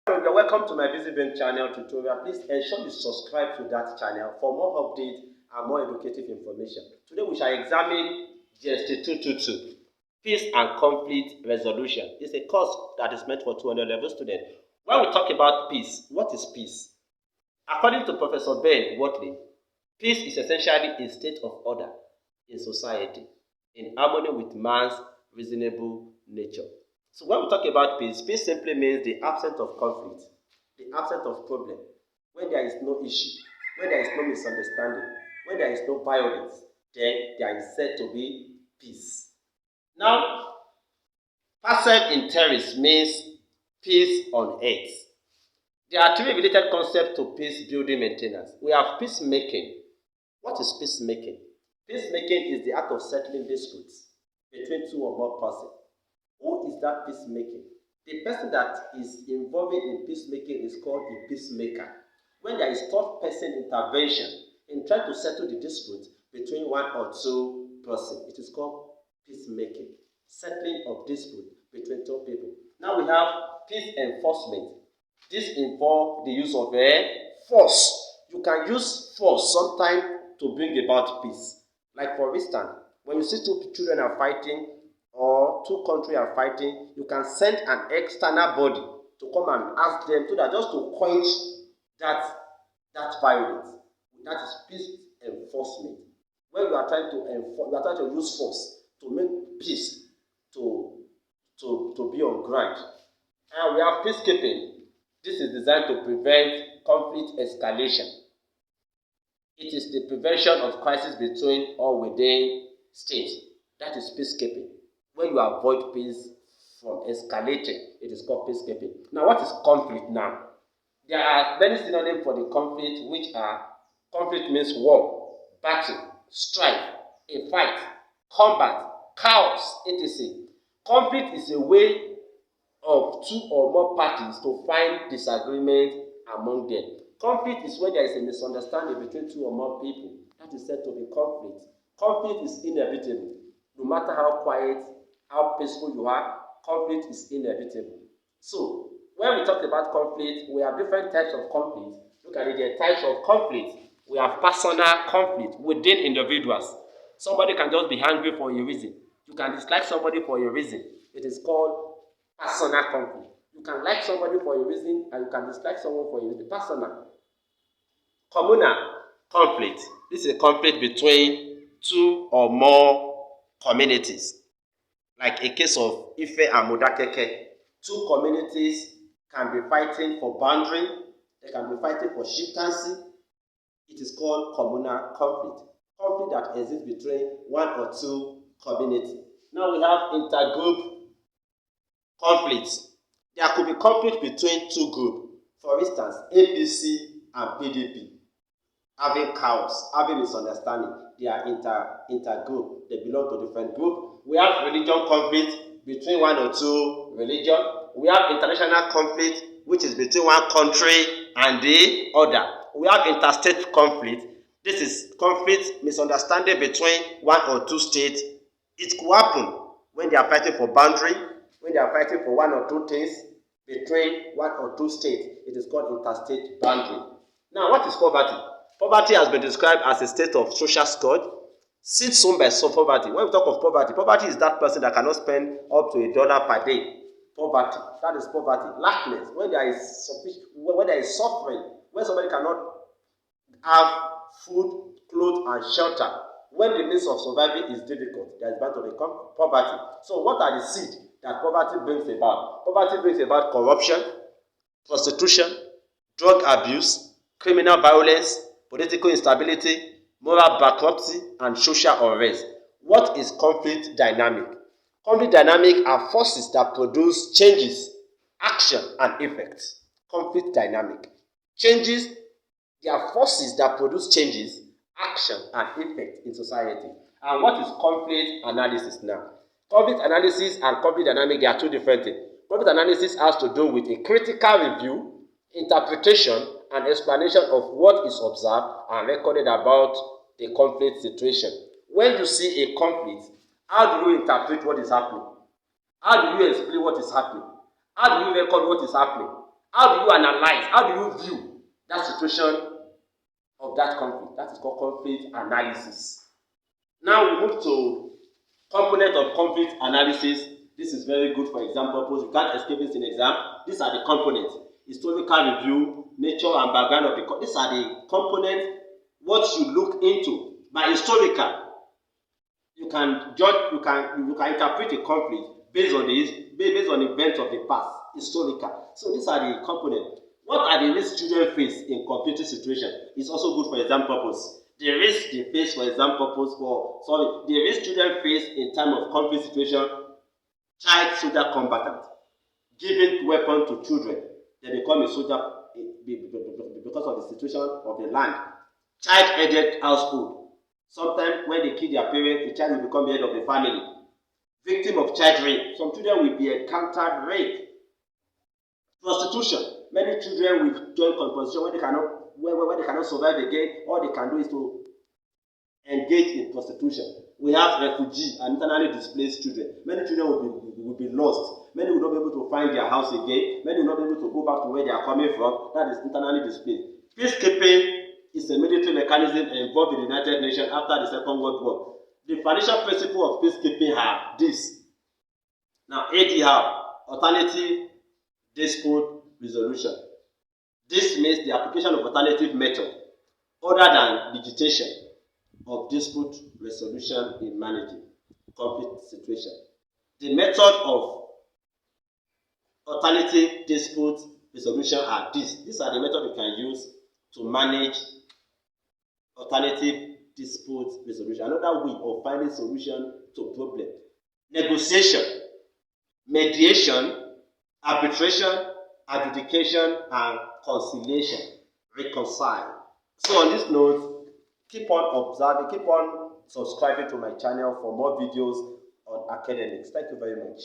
You're welcome to my Busy Brain channel tutorial. Please ensure you subscribe to that channel for more updates and more educative information. Today we shall examine GST 222, Peace and Conflict Resolution. It's a course that is meant for 200 level students. When we talk about peace, what is peace? According to Professor Ben Watley, peace is essentially a state of order in society, in harmony with man's reasonable nature. So when we talk about peace, peace simply means the absence of conflict, the absence of problem, when there is no issue, when there is no misunderstanding, when there is no violence, then there is said to be peace. Now, pacem in terris means peace on earth. There are three related concepts to peace building maintenance. We have peacemaking. What is peacemaking? Peacemaking is the act of settling disputes between two or more persons. Who is that peacemaking? The person that is involved in peacemaking is called a peacemaker. When there is third-person intervention in trying to settle the dispute between one or two persons, it is called peacemaking, settling of dispute between two people. Now we have peace enforcement. This involves the use of force. You can use force sometimes to bring about peace. Like for instance, when you see two children are fighting or two countries are fighting, you can send an external body to come and ask them so that just to quench that violence. That is peace enforcement. When you are trying to enforce, you are trying to use force to make peace to be on ground. And we have peacekeeping. This is designed to prevent conflict escalation. It is the prevention of crisis between or within states. That is peacekeeping. When you avoid peace from escalating, it is called peacekeeping. Now, what is conflict now? There are many synonyms for the conflict, which are: conflict means war, battle, strife, a fight, combat, chaos, etc. Conflict is a way of two or more parties to find disagreement among them. Conflict is when there is a misunderstanding between two or more people. That is said to be conflict. Conflict is inevitable. No matter how quiet, how peaceful you are, conflict is inevitable. So, when we talk about conflict, we have different types of conflict. Look at it, there are types of conflict. We have personal conflict within individuals. Somebody can just be angry for a reason. You can dislike somebody for a reason. It is called personal conflict. You can like somebody for a reason and you can dislike someone for a reason. Personal. Communal conflict. This is a conflict between two or more communities. Like a case of Ife and Modakeke. Two communities can be fighting for boundary. They can be fighting for chieftaincy. It is called communal conflict. Conflict that exists between one or two communities. Now we have intergroup conflicts. There could be conflict between two groups. For instance, e.t.c and PDP. Having chaos, having misunderstanding. They are intergroup. They belong to different groups. We have religion conflict between one or two religions. We have international conflict, which is between one country and the other. We have interstate conflict. This is conflict, misunderstanding between one or two states. It could happen when they are fighting for boundary, when they are fighting for one or two things between one or two states. It is called interstate boundary. Now, what is poverty? Poverty has been described as a state of social scourge, seed sown by some poverty. When we talk of poverty, poverty is that person that cannot spend up to $1 per day. Poverty, that is poverty. Lackness, when there is suffering, when somebody cannot have food, clothes, and shelter, when the means of surviving is difficult, there is bound to become poverty. So, what are the seeds that poverty brings about? Poverty brings about corruption, prostitution, drug abuse, criminal violence, political instability, moral bankruptcy, and social unrest. What is conflict dynamic? Conflict dynamic are forces that produce changes, action, and effects. Conflict dynamic. Changes, they are forces that produce changes, action, and effect in society. And what is conflict analysis now? Conflict analysis and conflict dynamic, they are two different things. Conflict analysis has to do with a critical review, interpretation, and explanation of what is observed and recorded about the conflict situation. When you see a conflict, how do you interpret what is happening? How do you explain what is happening? How do you record what is happening? How do you analyze? How do you view that situation of that conflict? That is called conflict analysis. Now we move to component of conflict analysis. This is very good for exam purpose. You can't escape this in exam. These are the components: historical review, nature and background of the. These are the components. What you look into by historical. You can judge. You can interpret a conflict based on events of the past, historical. So these are the components. What are the risks children face in conflicting situation? It's also good for exam purpose. The risk they face for exam purpose the risk children face in time of conflict situation: child soldier combatant, giving weapon to children, they become a soldier because of the situation of the land. Child-headed household, sometimes when they kill their parents, the child will become the head of the family. Victim of child rape, some children will be encountered rape. Prostitution, many children will join prostitution when they cannot survive again. All they can do is to engage in prostitution. We have refugee and internally displaced children. Many children will be lost. Many will not be able to find their house again. Many will not be able to go back to where they are coming from. That is internally displaced. Peacekeeping is a military mechanism involved in the United Nations after the Second World War. The financial principle of peacekeeping are this. Now, ADR, alternative dispute resolution. This means the application of alternative method other than litigation of dispute resolution in managing conflict situation. The method of alternative dispute resolution are these. These are the methods you can use to manage alternative dispute resolution. Another way of finding solution to problem: negotiation, mediation, arbitration, adjudication, and conciliation. Reconcile. So on this note, keep on observing, keep on subscribing to my channel for more videos on academics. Thank you very much.